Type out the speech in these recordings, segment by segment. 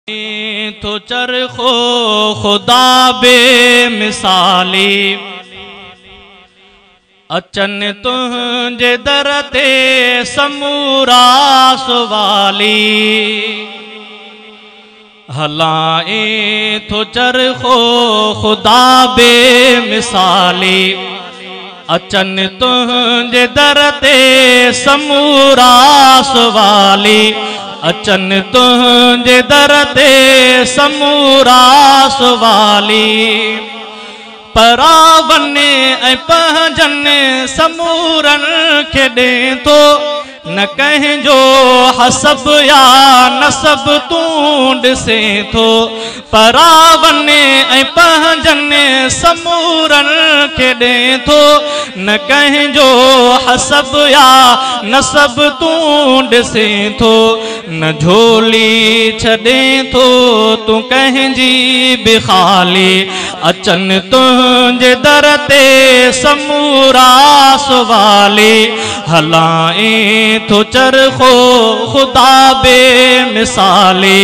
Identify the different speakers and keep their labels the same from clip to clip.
Speaker 1: तो चरखो खुदा बेमिसाली अचन तुझे दर ते समूरा सुवाली हलाए तो चरखो खुदा बेमिसाली अचन तुझे दर ते समूरा सुवाली अचन तुझे दर ते समूरा सुवाली परावने ऐ पहजन समूरन खे ॾे थो न कंहिंजो हसब या नसब तूं ॾिसे थो परावने ऐ पहजन समूरन खे ॾे थो न कंहिंजो हसब या नसब तूं ॾिसे थो न झोली छॾे थो तूं कंहिंजी बि ख़ाली अचन तुझे दर ते समूरा सुवाली हलाए तो चरखो खुदा बेमिसाली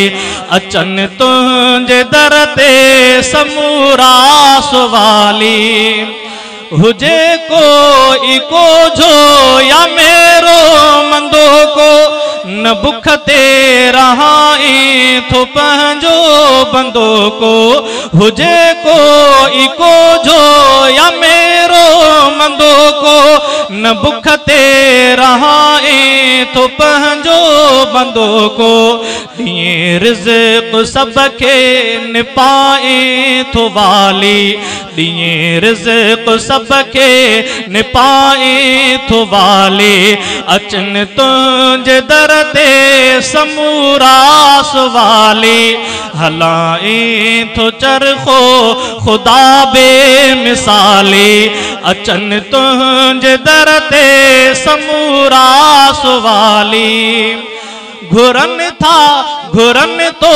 Speaker 1: अचन तुझे दर ते समूरा सुवाली हुजे कोई को जो या मेरो मंदो को न बुख ते रहाई थो पंहिंजो बंदो को हुजे कोई को जो या मेरो मंदो को न बुख ते रहाई थो पंहिंजो बंदो को ॾींहुं रिज़्क़ सब खे निपाए थो वाली ॾींहुं रिज़्क़ सब खे निपाए थो वाली अचन तुझे दर ते समूरा सुवाली हलाए थो चरखो खुदा बेमिसाली अचन तुझे दर ते समूरा सुवाली घुरन था घुरन तो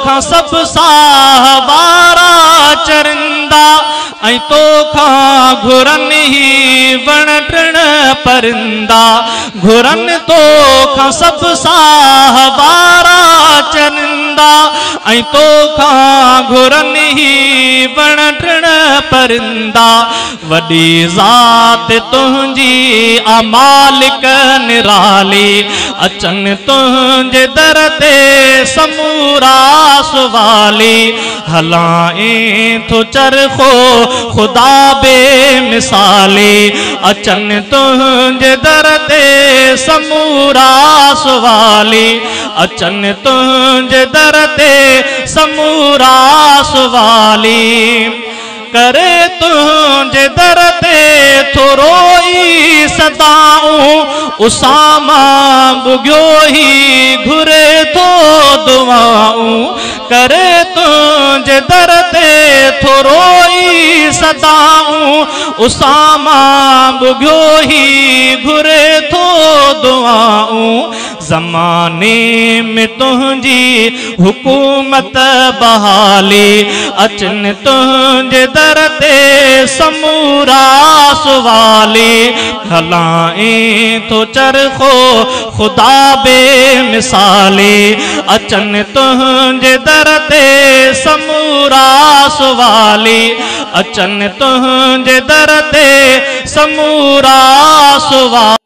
Speaker 1: खां सब साहवारा चरिंदा ऐं तो खां घुरन ही वण टिण परिंदा घुरन तो खां सब साहवारा चरिंदा ऐं तो खां घुरन ही वण टिण परिंदा वॾी ज़ात तुंहिंजी आ मालिक निराली अचन तुझे दर ते समूरा सुवाली हलाए थो चरखो खुदा बेमिसाली अचन तुझे दर ते समूरा सुवाली अचन तुझे दर ते समूरा सुवाली करे तुझे दर ते थोरोई सदाऊं उसामा बुग्यो ही घुरे थो दुआऊं करे तुझे दर ते थोरोई सदाऊं उसामा बुग्यो ही घुरे थो दुआऊं ज़माने में तुझी हुकूमत बहाली अचन तुझे दर ते समूरा सुवाली हलाए थो चरखो खुदा बेमिसाली अचन तुझे दर ते समूरा सुवाली अचन तुझे दर ते समूरा सुवाली।